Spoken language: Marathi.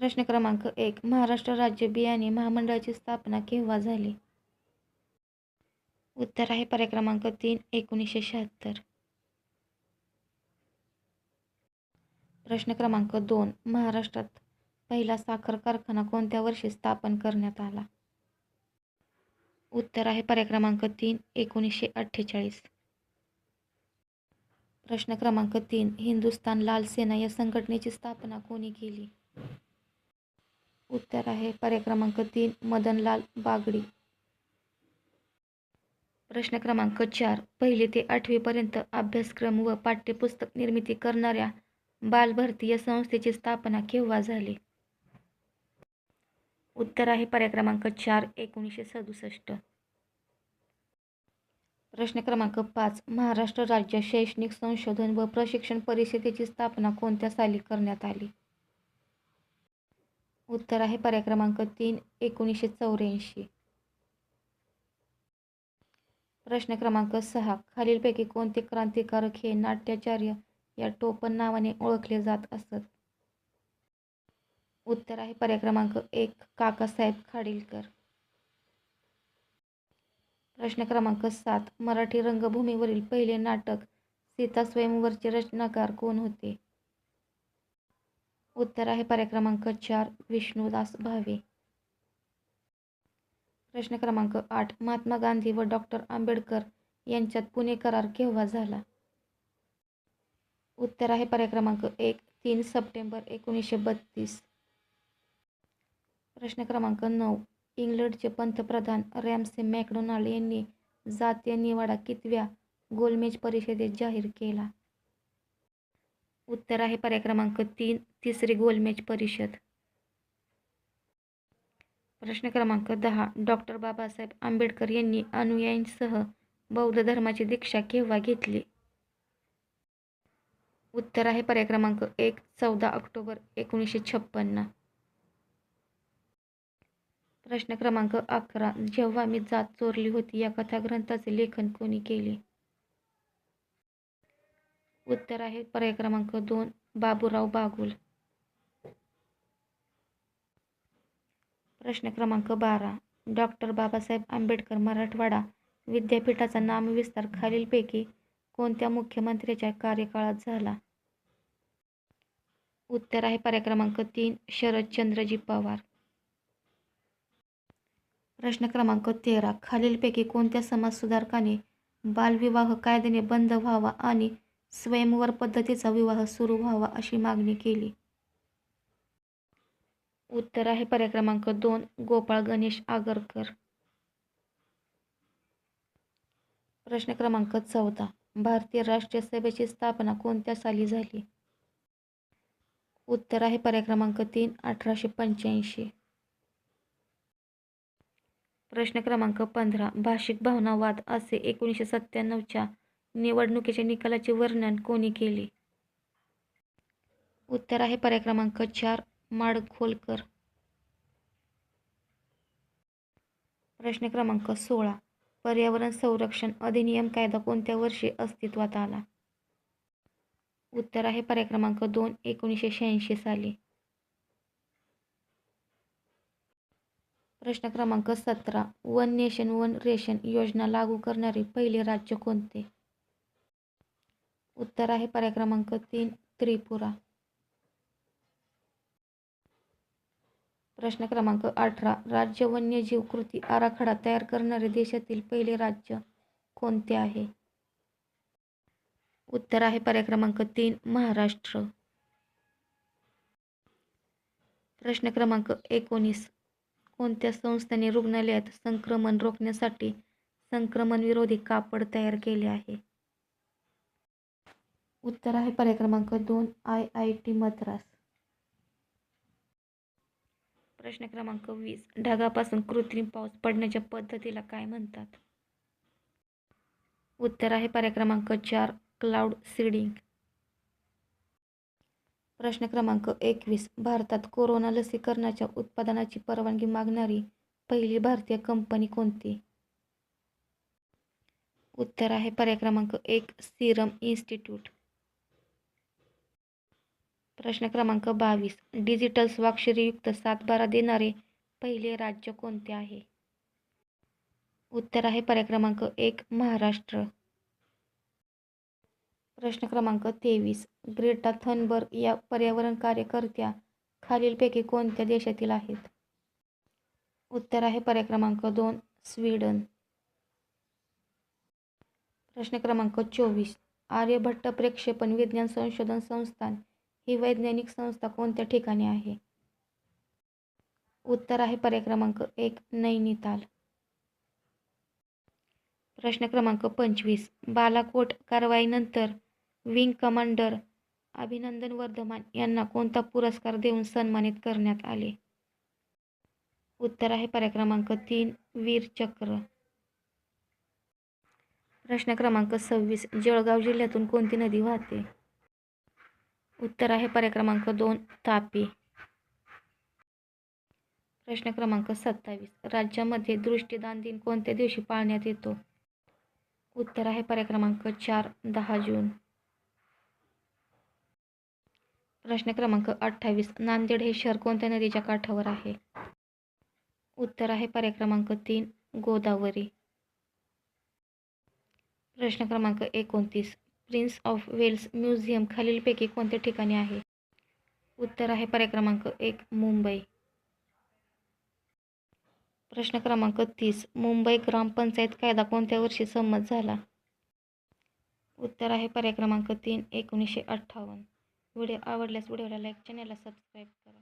प्रश्न क्रमांक 1. महाराष्ट्र राज्य बियाणे महामंडळाची स्थापना केव्हा झाली? उत्तर आहे पर्याय क्रमांक 3. 1976. प्रश्न क्रमांक 2. महाराष्ट्रात पहिला साखर कारखाना कोणत्या वर्षी स्थापन करण्यात आला? उत्तर आहे पर्याय क्रमांक 3. 1948. प्रश्न क्रमांक 3. हिंदुस्थान लाल सेना या संघटनेची स्थापना कोणी केली? उत्तर आहे पर्याय क्रमांक 3. मदनलाल बागडी. प्रश्न क्रमांक 4. 1ली ते 8वी पर्यंत अभ्यासक्रम व पाठ्यपुस्तक निर्मिती करणाऱ्या बालभारती या संस्थेची स्थापना केव्हा झाली? उत्तर आहे पर्याय क्रमांक 4. 1967. प्रश्न क्रमांक 5. महाराष्ट्र राज्य शैक्षणिक संशोधन व प्रशिक्षण परिषदेची स्थापना कोणत्या साली करण्यात आली? उत्तर आहे पर्याय क्रमांक 3. 1984. प्रश्न क्रमांक 6. खालीलपैकी कोणते क्रांतिकारक हे नाट्याचार्य या टोपण नावाने ओळखले जात असत? उत्तर आहे पर्याय क्रमांक 1. काकासाहेब खाडिलकर. प्रश्न क्रमांक 7. मराठी रंगभूमीवरील पहिले नाटक सीता स्वयंवरचे रचनाकार कोण होते? उत्तर आहे पर्याय क्रमांक 4. विष्णुदास भावे. प्रश्न क्रमांक 8. महात्मा गांधी व डॉक्टर आंबेडकर यांच्यात पुणे करार केव्हा झाला? उत्तर आहे पर्याय क्रमांक 1. 3 सप्टेंबर 1932. प्रश्न क्रमांक 9. इंग्लंडचे पंतप्रधान रॅमसे मॅकडोनाल्ड यांनी जातीय निवाडा कितव्या गोलमेज परिषदेत जाहीर केला? उत्तर आहे पर्याय क्रमांक 3. 3री गोलमेज परिषद. प्रश्न क्रमांक 10. डॉक्टर बाबासाहेब आंबेडकर यांनी अनुयायींसह बौद्ध धर्माची दीक्षा केव्हा घेतली? उत्तर आहे पर्याय क्रमांक 1. 14 ऑक्टोबर 1956. प्रश्न क्रमांक 11. जेव्हा मी जात चोरली होती या कथाग्रंथाचे लेखन कोणी केले? उत्तर आहे पर्याय क्रमांक 2. बाबूराव बागुल. प्रश्न क्रमांक 12. डॉक्टर बाबासाहेब आंबेडकर मराठवाडा विद्यापीठाचा नामविस्तार खालीलपैकी कोणत्या मुख्यमंत्र्याच्या कार्यकाळात झाला? उत्तर आहे पर्याय क्रमांक 3. शरदचंद्रजी पवार. प्रश्न क्रमांक 13. खालीलपैकी कोणत्या समाजसुधारकाने बालविवाह कायद्याने बंद व्हावा आणि स्वयंवर पद्धतीचा विवाह सुरू व्हावा अशी मागणी केली? उत्तर आहे पर्याय क्रमांक 2. गोपाळ गणेश आगरकर. प्रश्न क्रमांक 14. भारतीय राष्ट्रीय सभेची स्थापना कोणत्या साली झाली? उत्तर आहे पर्याय क्रमांक 3. 1885. प्रश्न क्रमांक 15. भाषिक भावनावाद असे 1997च्या निवडणुकीच्या निकालाचे वर्णन कोणी केले? उत्तर आहे पर्याय क्रमांक 4. माडखोलकर. प्रश्न क्रमांक 16. पर्यावरण संरक्षण अधिनियम कायदा कोणत्या वर्षी अस्तित्वात आला? उत्तर आहे पर्याय क्रमांक 2. 1986 साली. प्रश्न क्रमांक 17. वन नेशन वन रेशन योजना लागू करणारे पहिले राज्य कोणते? उत्तर आहे पर्याय क्रमांक 3. त्रिपुरा. प्रश्न क्रमांक 18. राज्य वन्यजीव कृती आराखडा तयार करणारे देशातील पहिले राज्य कोणते आहे? उत्तर आहे पर्याय क्रमांक 3. महाराष्ट्र. प्रश्न क्रमांक 19. कोणत्या संस्थेने रुग्णालयात संक्रमण रोखण्यासाठी संक्रमणविरोधी कापड तयार केले आहे? उत्तर आहे पर्याय क्रमांक 2. IIT मद्रास. प्रश्न क्रमांक 20. ढगापासून कृत्रिम पाऊस पडण्याच्या पद्धतीला काय म्हणतात? उत्तर आहे पर्याय क्रमांक 4. Cloud seeding. प्रश्न क्रमांक 21. भारतात कोरोना लसीकरणाच्या उत्पादनाची परवानगी मागणारी पहिली भारतीय कंपनी कोणती? उत्तर आहे पर्याय क्रमांक 1. Serum institute. प्रश्न क्रमांक 22. डिजिटल स्वाक्षरीयुक्त सातबारा देणारे पहिले राज्य कोणते आहे? उत्तर आहे पर्याय क्रमांक 1 महाराष्ट्र. प्रश्न क्रमांक 23. ग्रेटा थनबर्ग या पर्यावरण कार्यकर्त्या खालीलपैकी कोणत्या देशातील आहेत? उत्तर आहे पर्याय क्रमांक 2 स्वीडन. प्रश्न क्रमांक 24. आर्यभट्ट प्रक्षेपण विज्ञान संशोधन संस्थान ही वैज्ञानिक संस्था कोणत्या ठिकाणी आहे? उत्तर आहे पर्याय क्रमांक 1 नैनिताल. प्रश्न क्रमांक 25. बालाकोट कारवाईनंतर विंग कमांडर अभिनंदन वर्धमान यांना कोणता पुरस्कार देऊन सन्मानित करण्यात आले? उत्तर आहे पर्याय क्रमांक 3 वीरचक्र. प्रश्न क्रमांक 26. जळगाव जिल्ह्यातून कोणती नदी वाहते? उत्तर आहे पर्याय क्रमांक 2 तापी. प्रश्न क्रमांक 27. राज्यामध्ये दृष्टिदान दिन कोणत्या दिवशी पाळण्यात येतो? उत्तर आहे पर्याय क्रमांक 4 10 जून. प्रश्न क्रमांक 28. नांदेड हे शहर कोणत्या नदीच्या काठावर आहे? उत्तर आहे पर्याय क्रमांक 3 गोदावरी. प्रश्न क्रमांक 29. प्रिन्स ऑफ वेल्स म्युझियम खालीलपैकी कोणत्या ठिकाणी आहे? उत्तर आहे पर्याय क्रमांक 1 मुंबई. प्रश्न क्रमांक 30. मुंबई ग्रामपंचायत कायदा कोणत्या वर्षी संमत झाला? उत्तर आहे पर्याय क्रमांक 3 1958. व्हिडिओ आवडल्यास व्हिडिओला लाईक, चॅनलला सबस्क्राईब करा.